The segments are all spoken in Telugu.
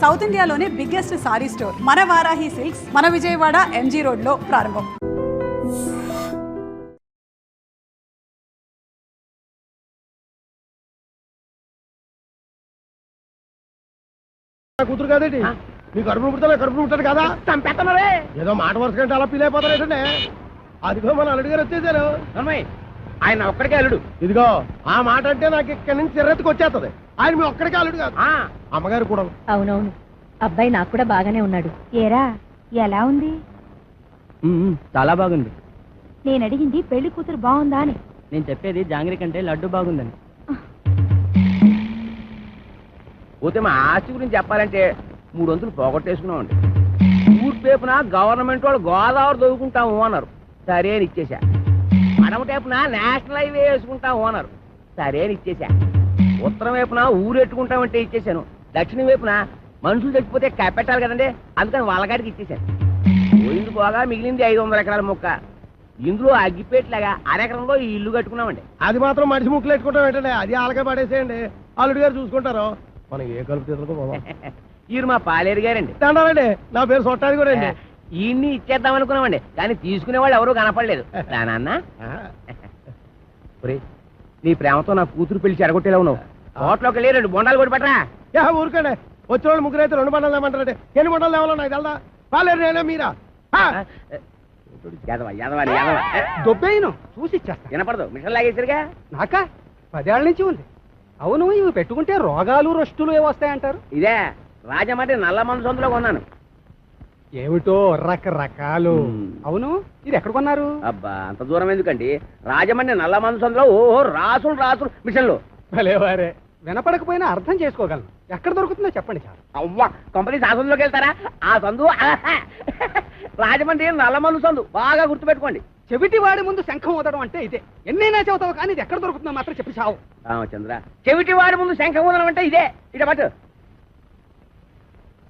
సౌత్ ఇండియాలోనే బిగ్గెస్ట్ సారీ స్టోర్ మన వారాహి సిల్క్స్ మన విజయవాడ ఎంజీ రోడ్ లో ప్రారంభం. కూతురు కాదేంటి నీ కడుపును పుట్టాడు కదా చంపేస్తున్నారే ఏదో మాట వరుస కంటే అలా ఫీల్ అయిపోతారేటండి. అదిగో మన అల్లుడు గారు వచ్చేసారు. ఆయన ఒక్కడికే అల్లుడు. ఇదిగో ఆ మాట అంటే నాకు ఇక్కడి నుంచి చిరెత్తుకు వచ్చేస్తుంది. ఆయన మీ ఒక్కడికే అల్లుడు కాదు, అమ్మగారు కూడా. అవునవును, అబ్బాయి నాకు కూడా బాగానే ఉన్నాడు. ఏరా ఎలా ఉంది? చాలా బాగుంది. నేను అడిగింది పెళ్లి కూతురు బాగుందా అని. నేను చెప్పేది జాంగ్రీ కంటే లడ్డు బాగుందని. పోతే మా ఆస్తి గురించి చెప్పాలంటే 3 వంతులు పోగొట్టేసుకున్నామండి. ఊరు పేపున గవర్నమెంట్ వాళ్ళు గోదావరి దొరుకుంటాము అన్నారు, సరే అని ఇచ్చేసా. అడమ టైపున నేషనల్ హైవే వేసుకుంటాము అన్నారు, సరే అని ఇచ్చేసా. ఉత్తరం వైపున ఊరు ఎట్టుకుంటామంటే ఇచ్చేసాను. దక్షిణం వైపున మనుషులు చచ్చిపోతే కప్పెట్టాలి కదండి, అందుకని వాళ్ళగాడికి ఇచ్చేసాను. పోయింది పోగా మిగిలింది 500 ఎకరాల మొక్క. ఇందులో అగ్గిపేట్లాగా అరెకరంలో ఈ ఇల్లు కట్టుకున్నామండి. అది మాత్రం మనిషి ముక్కలు పెట్టుకుంటాం ఏంటండి, అది ఆలకే పడేసేయండి, అల్లుడు గారు చూసుకుంటారు. మనం ఏ కలుపు తీసుకో. ఈయన మా పాలేరు గారండి. దండాలండి, నా పేరు సొట్టాది కూడా అండి. ఈయన్ని ఇచ్చేద్దాం అనుకున్నామండి, కానీ తీసుకునే వాళ్ళు ఎవరూ కనపడలేదు. నాన్న నీ ప్రేమతో నా కూతురు పెళ్లి చెడగొట్టేలా ఉన్నావు. హోటల్లోకి వెళ్ళి 2 బొండాలు కొట్టి పెట్టరా. ఊరుకండి, వచ్చిన వాళ్ళు ముగ్గురు అయితే 2 బండాలు ఏమంటారంటే ఎన్ని బండాలు ఏమో నాకు తెలదా. పాలేరు నేనే మీరా దొబ్బేయను చూసి ఇచ్చేస్తా. వినపడదు, మిషన్ లాగేసరిగా. నాకా 10 ఏళ్ల నుంచి ఉంది. అవును, ఇవి పెట్టుకుంటే రోగాలు రొస్టులు ఏ వస్తాయంటారు? ఇదే రాజమండ్రి నల్ల మనసొందులో కొన్నాను. ఏమిటో రకరకాలు. అవును, ఇది ఎక్కడ కొన్నారు? అబ్బా అంత దూరం ఎందుకండి, రాజమండ్రి నల్ల మనసొందులో ఓహో రాసులు రాసులు మిషన్లు. భలేవారే, వినపడకపోయినా అర్థం చేసుకోగలను. ఎక్కడ దొరుకుతుందో చెప్పండి చాలు. అవ్వా కంపెనీ ఆ సందులోకి వెళ్తారా? ఆ సందు రాజమండ్రి నల్ల మందు సందు, బాగా గుర్తుపెట్టుకోండి. చెవిటి వాడి ముందు శంఖం ఊదడం అంటే ఇదే. ఎన్నైనా చెబుతావు కానీ ఇది ఎక్కడ దొరుకుతుందో మాత్రం చెప్పి చావు. రామచంద్ర, చెవిటి వాడి ముందు శంఖం ఊదడం అంటే ఇదే. ఇదే పట్టు,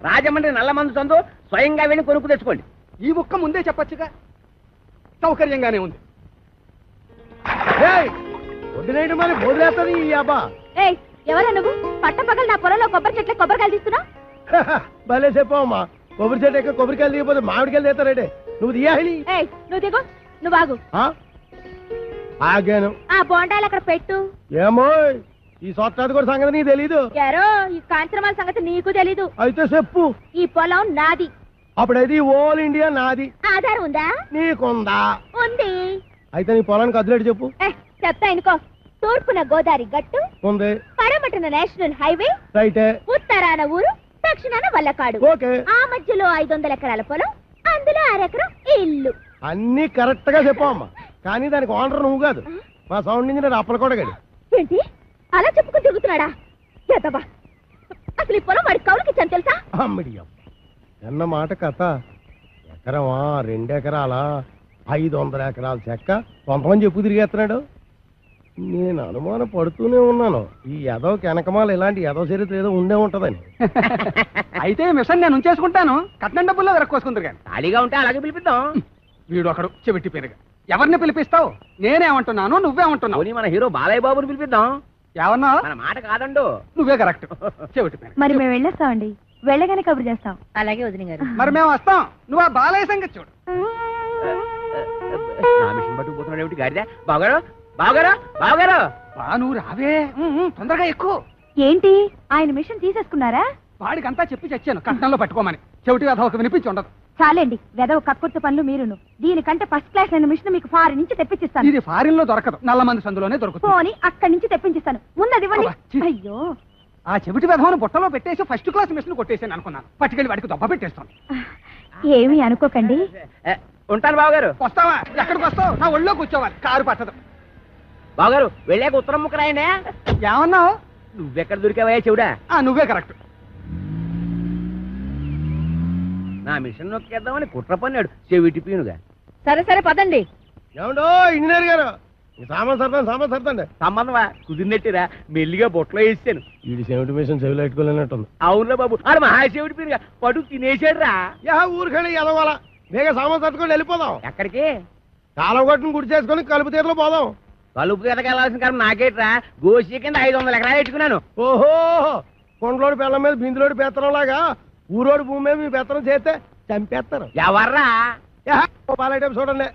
రాజమండ్రి నల్ల మందు సందు, స్వయంగా వెళ్ళి కొనుక్కు తెచ్చుకోండి. ఈ ముక్క ముందే చెప్పొచ్చుగా, సౌకర్యంగానే ఉంది. వదిలేయడం మరి వదిలేస్తుంది ఈ అబ్బా. ఎవరా నువ్వు? పట్టపగలు నా పొలంలో కొబ్బరి చెట్ల కొబ్బరికాయలు తీస్తున్నా? భలే చెప్పమ్మా, కొబ్బరి చెట్టు ఎక్క కొబ్బరికాయలు తీయపోతే మామిడికాయలు తీస్తారంటే నువ్వు తీయాలి. నువ్వు దిగు, నువ్వు ఆగు. ఆగాను. ఆ బోండాలు అక్కడ పెట్టు. ఏమో ఈ సొట్టాది కూడా సంగతి నీకు తెలీదు. యారో ఈ కాంచనమాల సంగతి నీకు తెలీదు. అయితే చెప్పు. ఈ పొలం నాది. అప్పుడైతే ఓల్ ఇండియా నాది. ఆధారం ఉందా? నీకుందా? ఉంది. అయితే నీ పొలానికి అదిలేడు చెప్పు. చెప్తా ఇనుకో. తూర్పున గోదావరి గట్టు ఉంది, పడమటన నేషనల్ హైవే, రైటే, ఉత్తరాన ఊరు, దక్షిణాన వల్లకాడు. ఓకే. ఆ మధ్యలో 500 ఎకరాల పొలం, అందులో 1 ఎకరం ఇల్లు. అన్ని కరెక్ట్ గా చెప్పమ్మా, కానీ దానికి ఓనర్ నువ్వు కాదు, మా సౌండ్ ఇంజనీర్ అప్పలకోడగాడు. ఏంటి అలా చెప్పుకుని తిరుగుతున్నాడా? ఎదబా, అసలు ఈ పొలం వాడి కౌలుకి ఇచ్చాను తెలుసా? అమ్మడియం ఎన్న మాట కథ. ఎకరమా 2 ఎకరాలా 500 ఎకరాల చెక్క కొంతమంది చెప్పు తిరిగేస్తున్నాడు. నేను అనుమానం పడుతూనే ఉన్నాను, ఈ ఎదవకి వెనకమాల ఇలాంటి ఎదవ చరిత్ర ఏదో ఉండే ఉంటదని. అయితే మిషన్ నేను ఉంచేసుకుంటాను, కట్నం డబ్బుల్లో వెరక్కోసుకుందరు కానీ. ఖాళీగా ఉంటే అలాగే పిలిపిద్దాం. వీడు ఒకడు చెవిటి పేరుగా. ఎవరిని పిలిపిస్తావు? నేనేమంటున్నాను, నువ్వేమంటున్నావు? మన హీరో బాలయ్య బాబుని పిలిపిద్దాం. ఏమన్నా? మన మాట కాదండు. నువ్వే కరెక్ట్. చెవిటి పేరు. మరి మేము వెళ్ళొస్తామండి, వెళ్ళగానే కబురు చేస్తాం. అలాగే వదిన గారు. మరి మేము వస్తాం, నువ్వు ఆ బాలయ్య సంగతి చూడు. నా మిషన్ పట్టుకుపోతున్నాడు ఏమిటి గాడిద? బావగారు, బావగారు, బావగారు. నువ్వు రావే, తొందరగా ఎక్కువ. ఏంటి ఆయన మిషన్ తీసేసుకున్నారా? వాడికంతా చెప్పి చచ్చాను కట్నంలో పట్టుకోమని. చెవిటి కథ ఒక వినిపించి ఉండదు. చాలండి, వెదవ కక్కుర్తి పనులు మీరును. దీనికంటే ఫస్ట్ క్లాస్ అయిన మిషన్ మీకు ఫారిన్ నుంచి తెప్పించిస్తాను. ఇది ఫారిన్ లో దొరకదు, నల్ల మంది సందులోనే దొరుకుతుంది. పోనీ అక్కడి నుంచి తెప్పించిస్తాను, ముందది ఇవ్వండి. అయ్యో, ఆ చెవిటి వెధవను బుట్టలో పెట్టేసి ఫస్ట్ క్లాస్ మిషన్ కొట్టేసాను అనుకున్నాను. పట్టుకెళ్ళి వాడికి దొబ్బ పెట్టేస్తాను. ఏమీ అనుకోకండి. ఉంటాను బావగారు. వస్తావా? ఎక్కడికి వస్తావు? నా ఒళ్ళో కూర్చోవాలి, కారు పట్టదు. బావగారు వెళ్ళాక ఉత్తరం ముక్క రాయండి. ఏమన్నావు? నువ్వెక్కడ దొరికావయ్యా చెవుడా? నువ్వే కరెక్ట్. నా మిషన్ నొక్కేద్దామని కుట్ర పన్నాడు చెవిటి పీనుగా. సరే సరే పదండి. ఏమండో ఇంజనీర్ గారు, సామాన్ సర్దండి. సంబంధమా కుదిరినట్టురా, మెల్లిగా బొట్లో వేసాను. వీడి సెవెంటీ మిషన్ చెవిలో పెట్టుకోలేనట్టుంది. అవునురా బాబు, ఆడు మహాశివుడి పీనుగా పడు తినేసాడు రా. ఊరికండి ఎదవాల వేగ సామాన్ సర్దుకొని వెళ్ళిపోదాం. ఎక్కడికి? కాలం కొట్టును గుడి చేసుకొని కలుపు తీరలో పోదాం. కలుపు తీతకెళ్లాల్సిన కాలం నాకేట్రా, గోసి కింద 500 ఎకరాలు పెట్టుకున్నాను. ఓహో, కొండలోడి పిల్లల మీద బిందులోడి పెత్తనం లాగా ఊరోడి భూమి మీద మీ పెత్తనం చేస్తే చంపేస్తారు. ఎవర్రా? పాలైటం చూడండి.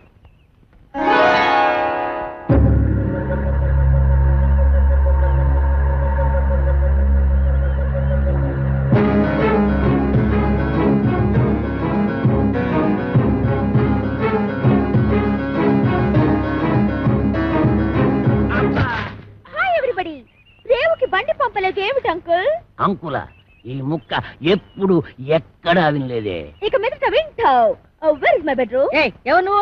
Hi everybody. రేవుకి బండి పంపలేదు ఏమిటి అంకుల్? అంకుల ఈ ముక్క ఎప్పుడు ఎక్కడా వినలేదే. ఇక మీదట వింటావు. Where is my bedroom? ఎవరు నువ్వు?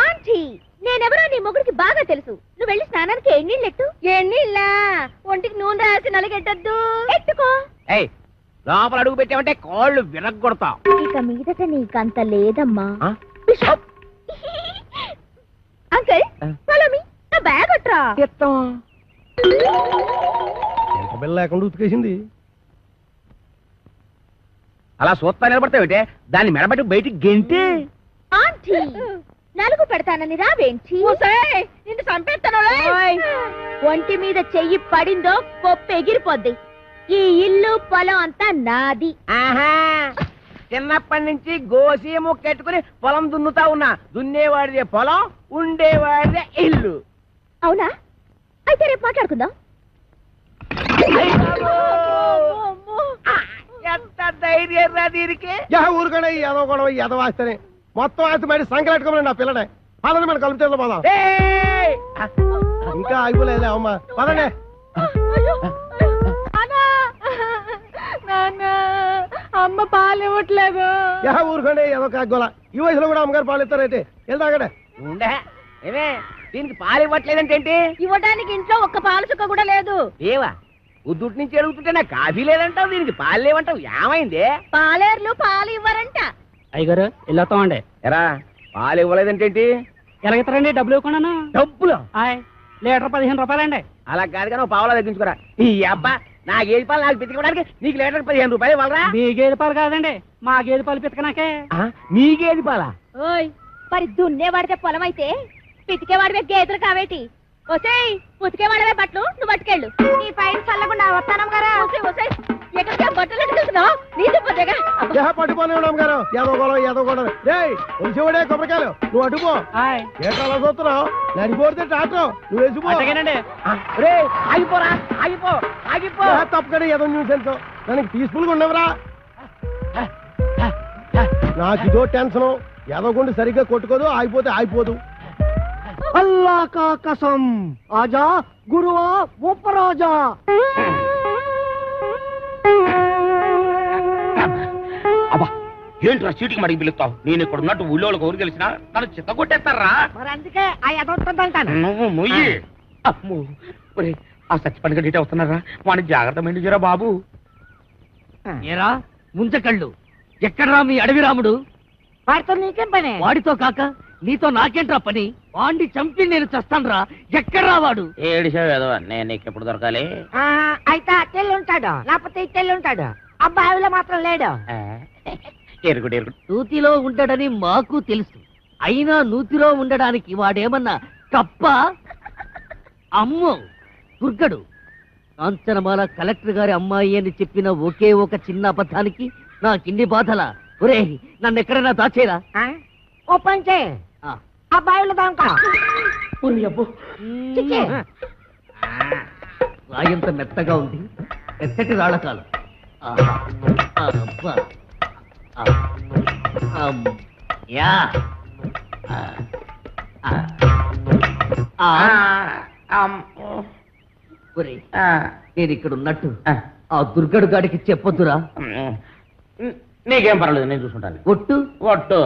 ఆంటీ. నేనెవరో నీ మొగుడికి బాగా తెలుసు. నువ్వు వెళ్ళి స్నానానికి ఎన్నీళ్ళెట్టు. ఎన్నీళ్ళా? ఒంటికి నూనె రాసి నలగెట్టద్దు. ఎట్టుకో. ఏయ్, లోపల అడుగు పెట్టామంటే కాళ్ళు విరగ్గొడతాం. ఇక మీదట నీకంత లేదమ్మా. ఆ? Uncle follow me. నా బ్యాగ్ అట్రా. ఎంత బిల్ల లేకుండా ఉతికేసింది. అలా సూత్తా నిలబడతావుటే, దాన్ని మెడబెట్టి బయటికి గెంటి. ఆంటీ నలుగు పెడతానని రావేంటి? నిన్ను చంపేస్తాను. ఒంటి మీద చెయ్యి పడిందో పప్పు ఎగిరిపోద్ది. ఈ ఇల్లు పొలం అంతా నాది. ఆహా, చిన్నప్పటి నుంచి గోసి ముక్కెట్టుకుని పొలం దున్నుతా ఉన్నా. దున్నేవాడిదే పొలం, ఉండేవాడిదే ఇల్లు. అవునా? అయితే రేపు మాట్లాడుకుందాం. ఎంత ధైర్యం రా దీనికి. ఊరుకనే ఎదవ గొడవ ఎదవ ఆస్తేనే మొత్తం ఆస్తి బయట సంకలెట్టుకోమని నా పిల్లనే. పదండి మన కలుపుతే పోదాం. ఏయ్! ఇంకా అయిపోలేదులే అమ్మా, పదండి. అమ్మ పాలు ఇవ్వట్లేదు. ఊరుకోండి ఏదో కాగోల. ఈ వయసులో కూడా అమ్మగారు పాలు ఇస్తారైతే వెళ్తాగడే. ఉండే ఏమే, దీనికి పాలు ఇవ్వట్లేదంటేంటి? ఇవ్వడానికి ఇంట్లో ఒక్క పాలు చుక్క కూడా లేదు. ఏవా ఉద్దుటి నుంచి అడుగుతుంటే నాకు కాఫీ లేదంటావు, దీనికి పాలు లేవంటావు. ఏమైంది? పాలేర్లు పాలు ఇవ్వరంట. అయ్యగారు వెళ్ళొస్తామండి. ఎరా పాలు ఇవ్వలేదంటేంటి? ఎలాగెత్తారండి? డబ్బులు ఇవ్వకుండా. డబ్బులు లీటర్ 15 రూపాయలండి. అలా కాదు కానీ పావులా తగ్గించుకోరా. ఈ అబ్బా నా గేదె పాలు నాకు పితికడానికి నీకు లీటర్ 15 రూపాయలు ఇవ్వాలరా? మీ గేదె పాలు కాదండి, మా గేదె పాలు పితకనాకే. మీ గేదె పాలా? ఓయ్ మరి దున్నేవాడితే పొలం అయితే పితికేవాడివే గేదెలు కావేటి? ఒసేయ్ ఉతికేవాడివే బట్టలు నువ్వు పట్టుకెళ్ళు. నీ పైన చల్లకుండా వస్తానం కదా. ఎక్కడికి బట్టలు ఎట్టుకెళ్తున్నావు? నీళ్ళు పొద్దుగా పట్టుకోని అమ్మగారు ఏదో గొడవ ఏదో గొడవ. రే ఒలిసేవాడే కొబ్బరికాయలు, నువ్వు అడ్డుపో. ఏంటో అలా చూస్తున్నావు? నడిపోతే టాటో నువ్వు వేసిపో. రే ఆగిపోరా, ఆగిపో ఆగిపో. తప్పకనే ఏదో న్యూస్ ఎంతో దానికి పీస్ఫుల్ గా ఉండవురా. నాకు ఇదో టెన్షన్. ఎదగొండి సరిగ్గా కొట్టుకోదు, ఆగిపోతే ఆగిపోదు. అల్లా కా కసం ఆజా గురువా ఉపరాజా. అబ్బా ఏంట్రా చీటికి మడికి పిలుస్తావు? నేను ఇక్కడ ఉన్నట్టు ఊళ్ళోకి ఊరు గెలిచినా నన్ను చిత్త కొట్టేస్తారా? మరి అందుకే ఆ ఎదొస్తుందంటాను. నువ్వు మొయ్యి. అమ్మో ఒరే, ఆ సచ్చిపని గడ్డి వస్తున్నారా? వాడిని జాగ్రత్త మెండుజరా బాబు. ఏరా ముంచకళ్ళు, ఎక్కడ్రా మీ అడవి రాముడు? వాడితో నీకేం పని? వాడితో కాక నీతో నాకేంట్రా పని? వాడిని చంపి నేను చస్తాన్రా. ఎక్కడ్రా వాడు? ఏడిసావు ఏదో, నేను నీకు ఎప్పుడు దొరకాలి? అయితే అట్టెళ్ళి ఉంటాడు, లేకపోతే ఇట్టెళ్ళి ఉంటాడు. అబ్బాయిలో మాత్రం లేడు. ఎరుగుడు ఎరుగుడు. నూతిలో ఉండడని మాకు తెలుసు, అయినా నూతిలో ఉండడానికి వాడేమన్నా తప్ప? అమ్మో దుర్గడు, కాంచనమాల కలెక్టర్ గారి అమ్మాయి అని చెప్పిన ఒకే ఒక చిన్న అబద్ధానికి నాకిన్ని బాధలా? ఒరే నన్ను ఎక్కడైనా దాచేరా. ఓ పంచే అబ్బాయిలో దాంకా రాయంత మెత్తగా ఉంది, మెత్తటి రాళ్ళకాలు. నేను ఇక్కడ ఉన్నట్టు ఆ దుర్గడు గాడికి చెప్పొద్దురా. నీకేం పర్వాలేదు, నేను చూసుకుంటాను. ఒట్టు ఒట్టు.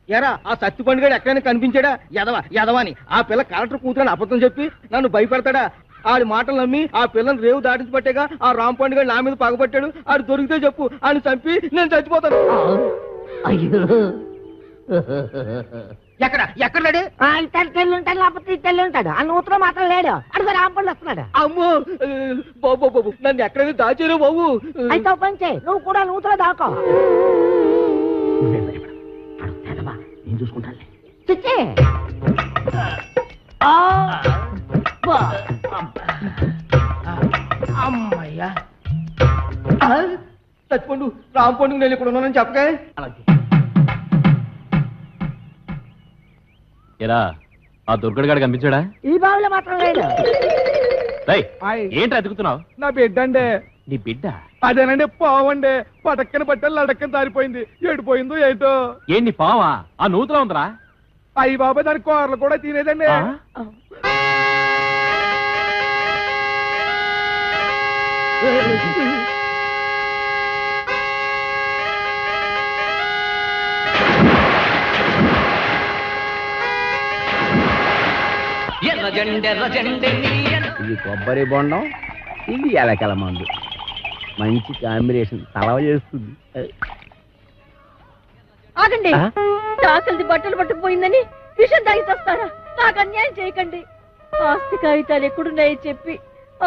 ఎరా ఆ సత్తి పండుగ ఎక్కడైనా కనిపించాడా? ఎదవాని ఆ పిల్ల కలెక్టర్ కూతురని అబద్ధం చెప్పి నన్ను భయపెడతాడా? ఆడి మాటలు నమ్మి ఆ పిల్లని రేవు దాటించి పట్టేగా ఆ రామ్ పండుగ నా మీద పగబట్టాడు. ఆడు దొరికితే చెప్పు, ఆయన చంపి నేను చచ్చిపోతాను. అయ్యో ఎక్కడ లేడు? ఇట్టెళ్ళి ఉంటాడు, లేకపోతే ఇట్టెళ్ళి ఉంటాడు. ఆ నూతులో మాత్రం లేడు. అడుగు రాంపండు వస్తున్నాడు. అమ్మో బాబు బాబు నన్ను ఎక్కడైనా దాచారు బాబు. అయితే పంచే నువ్వు కూడా నూతులో దాకో. నేను చూసుకుంటాను. చిచ్చే అమ్మయ్యా చచ్చిపోండు రాంపండు నేను ఇక్కడ ఉన్నానని చెప్పగా అలాగే. ఎలా ఆ దుర్గడిగాడు కనిపించాడా? ఈ బావిలో మాత్రం లేదు. ఏంటి అతుకుతున్నావు? నా బిడ్డ అండి. నీ బిడ్డ? అదేనండి పావండి, పటక్కన పట్టాలి లడక్కన దారిపోయింది. ఏడిపోయిందో ఏంటో. ఏంటి పావా? ఆ నూతులో ఉందరా? అయ్యి బాబా దాని కూరలు కూడా తినేదండి. ఇది కొబ్బరి బొండం, ఇది ఎలకల మందు. మంచి కాంబినేషన్, తలవ చేస్తుంది. ఆగండి. చాకలిది బట్టలు పట్టుకుపోయిందని విషం తాగి వస్తారా? నాకు అన్యాయం చేయకండి. ఆస్తి కాగితాలు ఎక్కడున్నాయో చెప్పి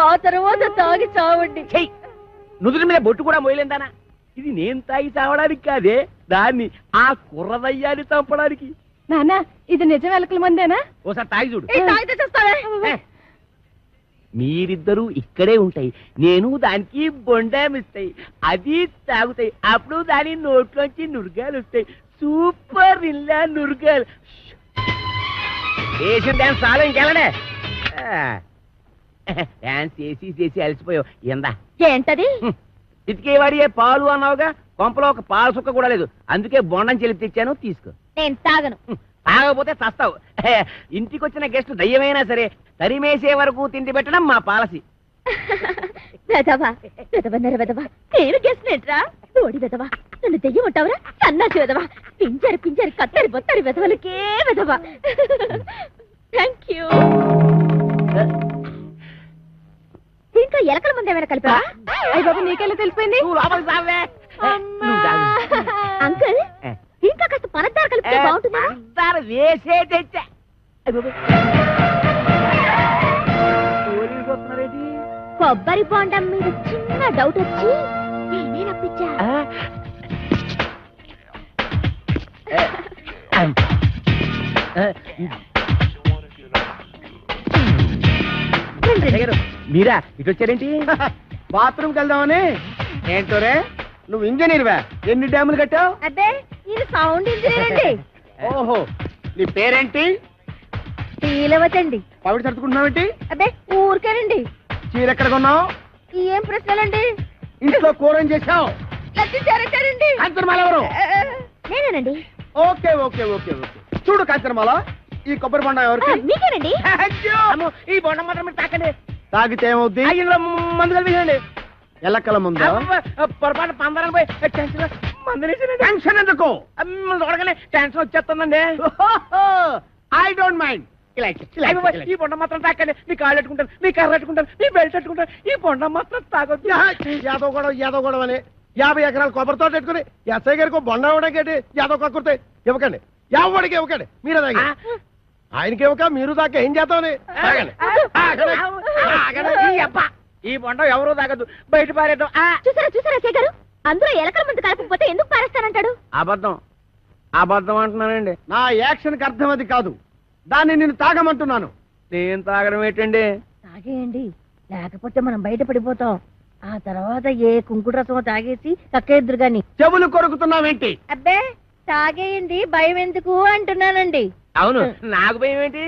ఆ తర్వాత తాగి చావండి. చెయ్యి, నుదుటి మీద బొట్టు కూడా మొయలేందానా? ఇది నేను తాగి చావడానికి కాదే, దాన్ని ఆ కుర్రదయ్యాన్ని చంపడానికి. నానా, ఇది నిజం ఎలకల మందేనా? ఓసారి తాగి చూడు. తాగితే చేస్తావే. మీరిద్దరూ ఇక్కడే ఉంటాయి, నేను దానికి బొండామిస్తాయి, అది తాగుతాయి. అప్పుడు దాని నోట్లోంచి నురగాలు వస్తాయి. సూపర్ ఇల్లా నురగాలు. వేసిన డాన్స్ చాలా ఇంకెళ్ళడే. డాన్స్ చేసి చేసి అలసిపోయావు. ఎందా ఏంటది? ఇతికేవాడి పాలు అన్నావుగా, కొంపలో ఒక పాల సుక్క కూడా లేదు. అందుకే బొండం చెల్లి తెచ్చాను, తీసుకో. నేను తాగను. తాగకపోతే చస్తావు. ఇంటికి వచ్చిన గెస్ట్ దయ్యమైనా సరే తరిమేసే వరకు తిండి పెట్టడం మా పాలసీ. వెదవా వెదవన్నర వెదవా, నేను గెస్ట్రా ఓడి వెదవా. నన్ను దెయ్యం ఉంటావురా సన్నాసి వెదవా. పింజరి పింజరి కత్తరి బొత్తరి వెదవలకే వెదవా. Thank you. దీంట్లో ఎలకల ముందు ఏమైనా కలిపా? అయ్య బాబు, నీకెలా తెలిసిపోయింది? అంకుల్, దీంట్లో కాస్త పనద్దారు కలిపితే బాగుంటుంది. వేసే తెచ్చా. కొబ్బరి బొండం మీద చిన్న డౌట్ వచ్చి నేనే రప్పించా. మీరా ఇటు వచ్చారేంటి? బాత్రూమ్కి వెళ్దామని. ఏంటో రే, నువ్వు ఇంజనీర్వా? ఎన్ని డ్యాములు కట్టావు? అబ్బే, ఇది సౌండ్ ఇంజనీర్ అండి. ఓహో, నీ పేరేంటి? తీలవతండి. పవిడి సర్దుకుంటున్నావేంటి? అబ్బే, ఊరికేనండి. చీర ఎక్కడ కొన్నావు? ఏం ప్రశ్నలండి? ఇంట్లో కూర ఏం చేశావు? లచ్చారంటారండి. కాంచనమాల ఎవరు? నేనేనండి. Okay okay okay okay. చూడు కాంచనమాల, ఈ కొబ్బరి బొండం ఎవరికి? మీకేనండి. అమ్మో, ఈ బొండం మాత్రం మీరు తాకండి. తాగితే ఏమవుద్ది? ఇందులో మందు కలిపేయండి. ఎల్లక్కల ముందు పొరపాటు పందరాలు పోయి టెన్షన్ మందులేసానండి. టెన్షన్ ఎందుకు? చూడగానే టెన్షన్ వచ్చేస్తుందండి. I don't mind. ఈ బొండం మాత్రం తాకండి. మీ కాళ్ళు పెట్టుకుంటాను, మీ కర్ర పెట్టుకుంటాను, మీ బెల్ట్ పెట్టుకుంటాను. ఈ బొండం మాత్రం తాగొద్దు. యాదవ్ గొడవ అని 50 ఎకరాల కొబ్బరితో పెట్టుకుని ఎస్ఐ గారికి బొండ ఇవ్వడానికి యాదవ్ కక్కుర్తే ఇవ్వకండి. ఎవరికి ఇవ్వకండి, మీరే తాగి. ఆయనకి ఇవ్వక మీరు దాకా ఏం చేద్దామని ఈ బొండం ఎవరు తాగద్దు, బయట పారేద్దాం. చూసారా చూసారా శేఖరు, అందులో ఎలకల ముందు కలపకపోతే ఎందుకు పారేస్తానంటాడు? అబద్ధం అబద్ధం అంటున్నానండి. నా యాక్షన్ కి అర్థం అది కాదు, దాన్ని నేను తాగమంటున్నాను. నేను తాగడం ఏంటండి? తాగేయండి, లేకపోతే మనం బయట పడిపోతాం. ఆ తర్వాత ఏ కుంకుడు రసమో తాగేసి కక్కేద్దరు గాని. చెవులు కొరుకుతున్నావేంటి? అబ్బే, తాగేయండి, భయం ఎందుకు అంటున్నానండి. అవును, నాకు భయం ఏంటి?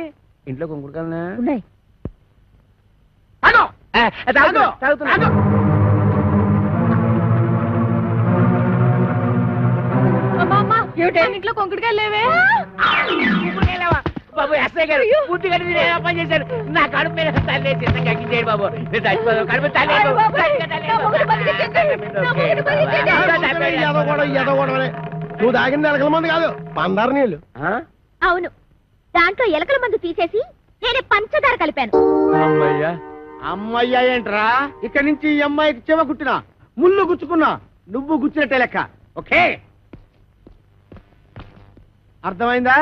ఇంట్లో కుంకుడుకాలనా ఉన్నాయి. తాగుతున్నా. ఇంట్లో కొంకుడుకాయలు లేవే? బాబు ఎస్ఐ గారు పూర్తి కట్టి పని చేశారు. నా కడుపు మీద తల్లి చిన్నగా ఎక్కించేయండి బాబు. నేను చచ్చిపోదాం. కడుపు తల్లి నువ్వు తాగింది ఎలకల మంది కాదు, పందారు నీళ్ళు. అవును, దాంట్లో ఎలకల మందు తీసేసి నేనే పంచదార కలిపాను. అమ్మయ్యా అమ్మయ్యా ఏంట్రా? ఇక్కడి నుంచి ఈ అమ్మాయికి చెవ కుట్టినా ముళ్ళు గుచ్చుకున్నా నువ్వు గుచ్చినట్టే లెక్క. ఓకే, అర్థమైందా?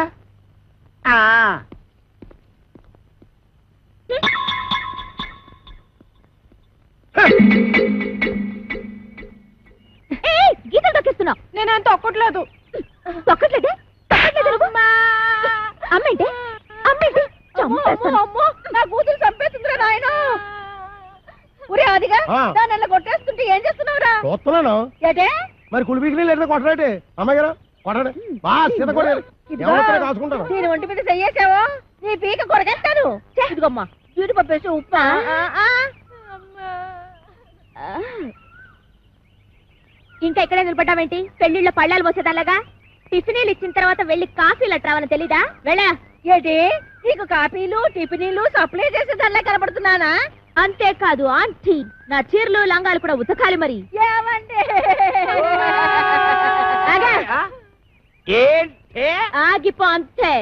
గీతలు తొక్కిస్తున్నావు. నేనేం తొక్కట్లేదు. తొక్కట్లేదే? అమ్మేంటి అమ్మేంటి? నా కూతురు చంపేస్తుందిరా నాయన. ఊరే అదిగా ఆ. దాన్ని అలా కొట్టేస్తుంటే ఏం చేస్తున్నావురా చూస్తున్నాను ఏటే మరి కులిపీకి లేదా కొట్టరాటి అమ్మాయి గారు కొట్టండి బాగా సీత కొట్టారు ఎవరైతే కాసుకుంటాను నేను ఒంటి మీద చెయ్యేసావో నీ పీక కొరకేస్తాను ఇదిగమ్మా జీడిపప్పు వేసి ఉప్మా ఇంకా ఇక్కడే నిలబడ్డావేంటి పెళ్లిళ్ళ పళ్ళాలు పోసేదాలాగా టిఫినీలు ఇచ్చిన తర్వాత వెళ్ళి కాఫీలు అట్రావని తెలీదా వెళ్ళా ఏంటి నీకు కాఫీలు టిఫినీలు సప్లై చేసేదానిలా కనబడుతున్నానా అంతేకాదు ఆంటీ నా చీరలు లంగాలు కూడా ఉతకాలి మరి ఏమండి ఏంటే ఆగిపో అంతే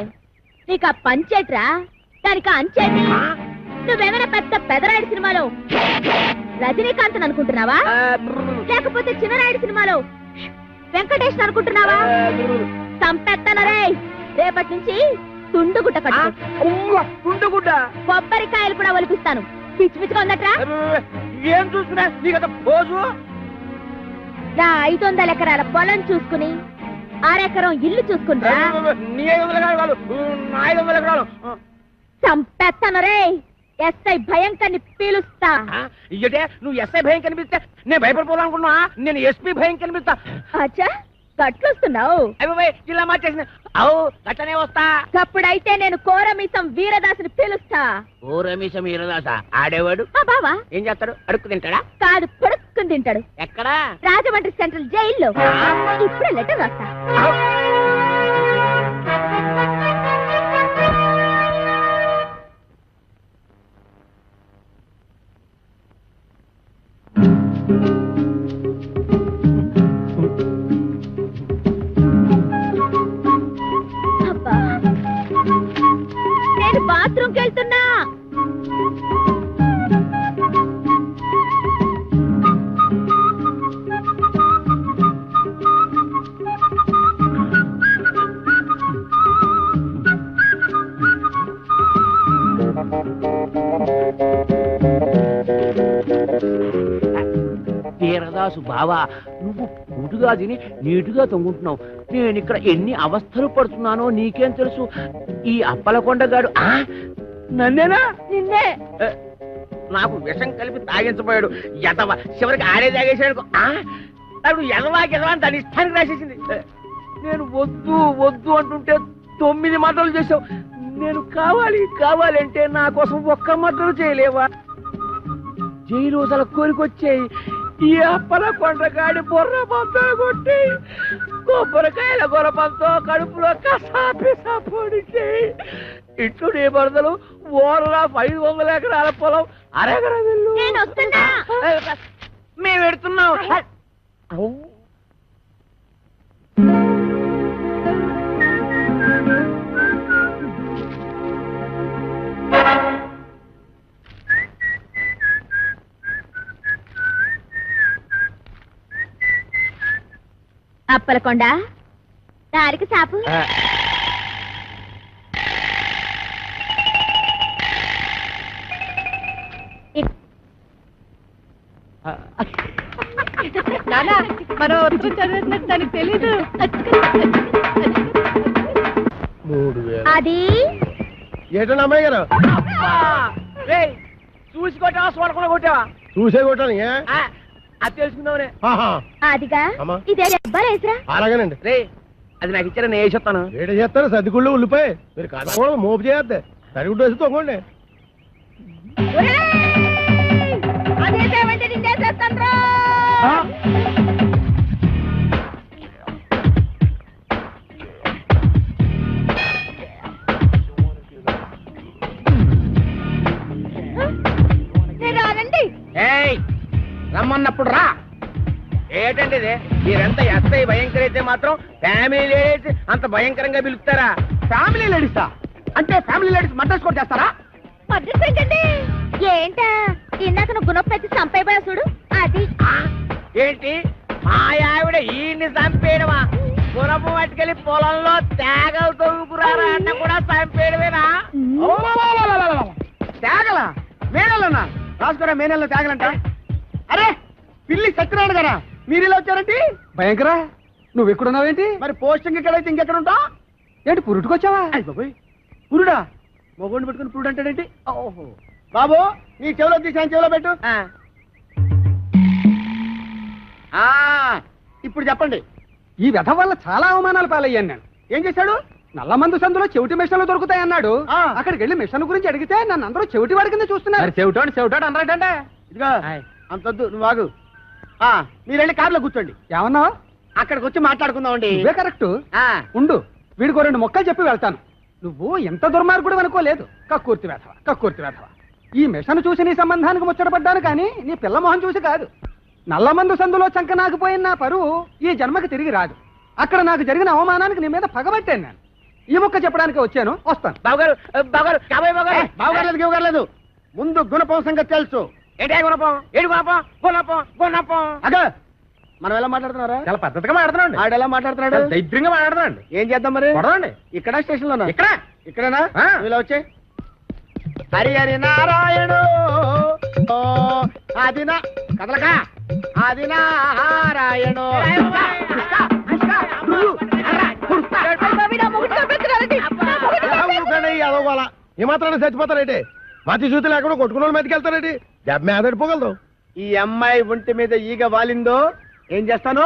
నీకు ఆ పంచేట్రా దానికి ఆ అంచేటి నువ్వేమైనా పెద్ద పెదరాయుడు సినిమాలో రజనీకాంత్ అనుకుంటున్నావా లేకపోతే చిన్నరాయుడు సినిమాలో వెంకటేష్ అనుకుంటున్నావా సంపెత్తనరే రేపటి నుంచి తుండుగుడ్డ కట్టు తుండుగుడ్డ కొబ్బరికాయలు కూడా ఒలిపిస్తాను పిచ్చి పిచ్చిగా ఉందట్రా ఏం చూస్తున్నా నీకంత పోజు నా 500 ఎకరాల పొలం చూసుకుని 6 ఎకరం ఇల్లు చూసుకుంటా నీ 500 ఎకరాలు నా 500 ఎకరాలు సంపెత్తనరే ఎస్ఐ భయంకర్ని పీలుస్తా ఇయ్యటే నువ్వు ఎస్ఐ భయం కనిపిస్తే నేను భయపడిపోవాలనుకున్నా నేను ఎస్పీ భయం కనిపిస్తా అచ్చా గట్లొస్తున్నావు అయ్యో జిల్లా మార్చేసిన అవు గట్టనే వస్తా అప్పుడైతే నేను కోరమీసం వీరదాసుని పిలుస్తా ఓ రమేశ మీరదాస ఆడేవాడు మా బావా ఏం చేస్తాడు అడుక్కు తింటాడా కాదు పడుక్కుని తింటాడు ఎక్కడా రాజమండ్రి సెంట్రల్ జైల్లో ఇప్పుడే లెటర్ రాస్తా అబ్బా నేను బాత్రూమ్కి వెళ్తున్నా వీరదాసు బావా నువ్వు పుటుగా తిని నీటుగా తొంగుంటున్నావు నేను ఇక్కడ ఎన్ని అవస్థలు పడుతున్నానో నీకేం తెలుసు ఈ అప్పలకొండగాడు నన్నేనా నిన్నే నాకు విషం కలిపి తాగించబోయాడు ఎదవ చివరికి ఆడే తాగేసాడు అప్పుడు ఎదవాకి ఎదవా అని దాని ఇష్టానికి రాసేసింది నేను వద్దు వద్దు అంటుంటే 9 మాటలు చేసావు నేను కావాలి అంటే నా కోసం ఒక్క మాటలు చేయలేవా జైలు అసలు కోరికొచ్చాయి ఈ అప్పల కొండగాడి బొర్ర పంతో కొట్టి కొబ్బరికాయల గొరపంతో కడుపులో కసాపిసా పొడిచి ఇట్లు నీ బరదలు ఓరలా 500 ఎకరాల పొలం అరెకరం నేను వస్తున్నా మేము పెడుతున్నాం అప్పలకొండ దారికి సాపు నానా మనం ఉత్తరం చదివేసినట్టు దానికి తెలీదు 3000 అది ఏంటండి అమ్మాయి గారు చూసి కొట్టావా చూడకుండా కొట్టావా చూసే కొట్టాను ఏ అది తెలుసుకుందామనే ఆహా. అదిగా అమ్మా. ఇదే అబ్బాయిరా అలాగేనండి రే అది నాకు ఇచ్చారని నేను వేసేస్తాను ఏడ చేస్తారు సర్దిగుళ్ళు ఉల్లిపాయ మీరు కదకూడదు మోపు చేయద్దు సరిగుడ్డు వేసి తొంగండి అదేసేమంటే నిన్నేసేస్తాన్రా రానండి రమ్మన్నప్పుడు రా ఏంటండి ఇది మీరెంత ఎస్ఐ భయంకర అయితే మాత్రం ఫ్యామిలీ లేడీస్ అంత భయంకరంగా పిలుస్తారా ఫ్యామిలీ లేడీసా అంటే ఫ్యామిలీ లేడీస్ మర్డర్స్ కూడా చేస్తారా ఏంటండి ఏంటా ఇందాక నువ్వు గుణపెట్టి చంపైపోయా చూడు అది ఏంటి మా ఆవిడ ఈయన్ని చంపేయడమా గుణపు పట్టుకెళ్ళి పొలంలో తేగలు తవ్వుకురారా అన్న కూడా చంపేయడమేనా తేగల మేనల్లనా రాసుకోరా మేనల్ల తేగలంట అరే పిల్లి సత్యనారాయణ గారా మీరు ఇలా వచ్చారండి భయంకరా నువ్వు ఎక్కడున్నావేంటి మరి పోస్టింగ్ ఎక్కడైతే ఇంకెక్కడ ఉంటావు ఏంటి పురుటుకొచ్చావా బాబోయ్ పురుడా మొగోడిని పెట్టుకుని పురుడు అంటాడేంటి ఓహో బాబు నీ చెవిలో తీసి ఆయన చెవిలో పెట్టు ఆ ఇప్పుడు చెప్పండి. ఈ వ్యధ వల్ల చాలా అవమానాలు పాలయ్యాను నేను. ఏం చేశాడు? నల్లమందు సందులో చెవిటి మిషన్లు దొరుకుతాయన్నాడు. అక్కడికి వెళ్ళి మిషన్ గురించి అడిగితే నన్ను అందరూ చెవిటి వాడి కింద చూస్తున్నారు. చెవిటోడు అన్నాడంటే ఇదిగో అంతొద్దు, నువ్వు ఆగు. మీరు వెళ్ళి కారులో కూర్చోండి. ఏమన్నా? అక్కడికి వచ్చి మాట్లాడుకుందామండి. ఇవే కరెక్ట్. ఉండు, వీడికో 2 మొక్కలు చెప్పి వెళ్తాను. నువ్వు ఎంత దుర్మార్గుడు అనుకోలేదు. కక్కుర్తి వేధవ. ఈ మిషన్ చూసి నీ సంబంధానికి ముచ్చటపడ్డాను కానీ నీ పిల్ల మొహం చూసి కాదు. నల్లమందు సందులో చంక నాకుపోయిన నా పరువు ఈ జన్మకి తిరిగి రాదు. అక్కడ నాకు జరిగిన అవమానానికి నీ మీద పగబట్టాను నేను. ఈ ముక్క చెప్పడానికి వచ్చాను, వస్తాను. బావగారు ముందు గుణపం సంగతి తెలుసు. ఏంటే గుణపం? ఏడు గుణపం. అదే మనం ఎలా మాట్లాడుతున్నారా? చాలా పద్ధతిగా మాట్లాడుతున్నాడు. ఆడు ఎలా మాట్లాడుతున్నాడు? దైద్యంగా మాట్లాడుతున్నాడు. ఏం చేద్దాం మరి? కొడదండి. ఇక్కడ స్టేషన్ లోనా? ఇక్కడేనా? ఆ. ఇలా వచ్చే హరి హరి నారాయణ ఆదినా కదలక ఆది నారాయణ ఏమాత్రాన్ని చచ్చిపోతారేంటి? మతి చూతి లేకుండా కొట్టుకున్న వాళ్ళు మీదకి వెళ్తారేంటి? దెబ్బ మీద పడిపోగలదు. ఈ అమ్మాయి ఒంటి మీద ఈగ వాలిందో ఏం చేస్తాను?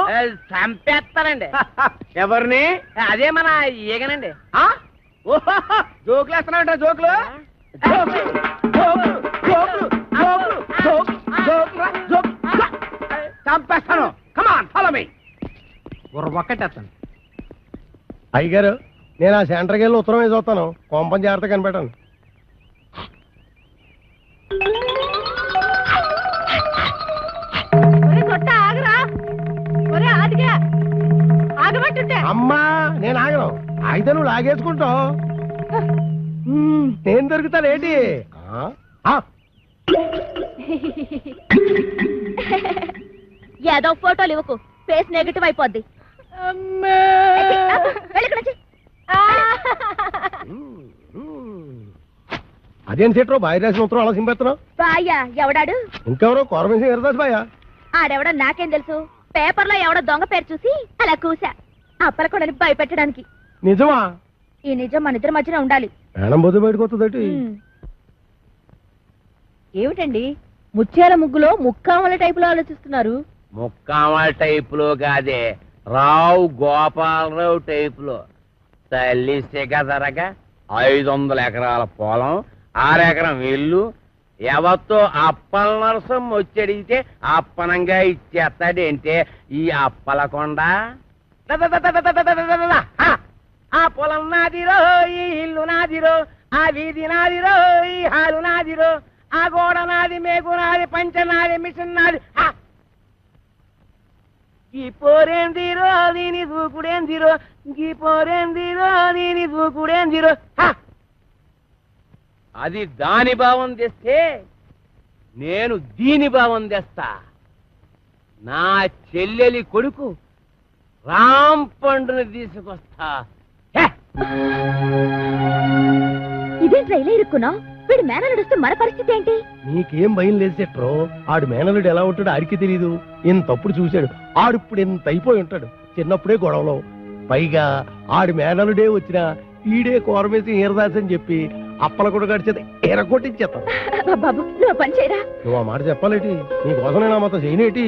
చంపేస్తానండి. ఎవరిని? అదే మన ఈగనండి. జోకులు వేస్తున్నావుంట? జోకులు చంపేస్తాను. Come on follow me. ఒక్కటేస్తాను. అయ్యగారు, నేను ఆ సెంటర్కి వెళ్ళి ఉత్తరం వేసి వస్తాను. కొంపం జాగ్రత్త కనిపెట్టాను. అమ్మా, నేను ఆగను. అయితే నువ్వు లాగేసుకుంటావు. నేను దొరుకుతానేంటి? ఏదో ఫోటోలు ఇవ్వకు, ఫేస్ నెగటివ్ అయిపోద్ది. అదేం సెట్రో బాయ్ రాసిన ఉత్తరం అలా సింపేస్తున్నావు? బాయ్యా ఎవడాడు? ఇంకెవరో కోరమేసి ఎరదాస్ బాయా. ఆడెవడో నాకేం తెలుసు. పేపర్ లో ఎవడో దొంగ పేరు చూసి అలా కూసా. అప్పలకొడని భయపెట్టడానికి. నిజమా? ఈ నిజం మన ఇద్దరి మధ్యన ఉండాలి. మేడం బొద్దు బయటకు వస్తుందటి. ఏమిటండి ముత్యాల ముగ్గులో ముక్కామల టైపులో ఆలోచిస్తున్నారు? ముక్కామల టైపులో కాదే, రావు గోపాలరావు టైపులో. తల్లి సిగదరగా 500 ఎకరాల పొలం, 6 ఎకరం ఇల్లు. ఎవరితో అప్పల నరసం వచ్చడిగితే అప్పనంగా ఇచ్చేస్తాడేంటే ఈ అప్పలకొండ. ఆ పొలం నాదిరో, ఈ ఇల్లు నాదిరో, ఆ వీధి నాదిరో, ఈ హాలు నాదిరో, ఆ గోడ నాది, మేకు నాది, పంచ నాది, మిషన్ నాది. ఈ పోరేందిరో దీని దూకుడేందిరో, ఈ పోరేందిరో దీని దూకుడేందిరో. అది దాని భావం తెస్తే నేను దీని భావం తెస్తా. నా చెల్లెలి కొడుకు రాంపండుని తీసుకొస్తా. ఇదేంట్రా ఇలా ఇరుక్కున్నావు? వీడు మేనలుడిస్తే మన పరిస్థితి ఏంటి? నీకేం భయం లేదు సెట్రో. ఆడు మేనలుడు ఎలా ఉంటాడు ఆడికి తెలీదు. ఇంతప్పుడు చూశాడు. ఆడిప్పుడు ఎంత అయిపోయి ఉంటాడు. చిన్నప్పుడే గొడవలో. పైగా ఆడి మేనలుడే వచ్చినా ఈడే కోరమేసి ఈరదాస్ అని చెప్పి అప్పల కూడా గడిచేది ఎరగొట్టించేస్తాను. బాబు నువ్వు పని చేయరా. నువ్వు ఆ మాట చెప్పాలేటి? నీకోసం నేను ఆ మొత్తం చేయనేటి.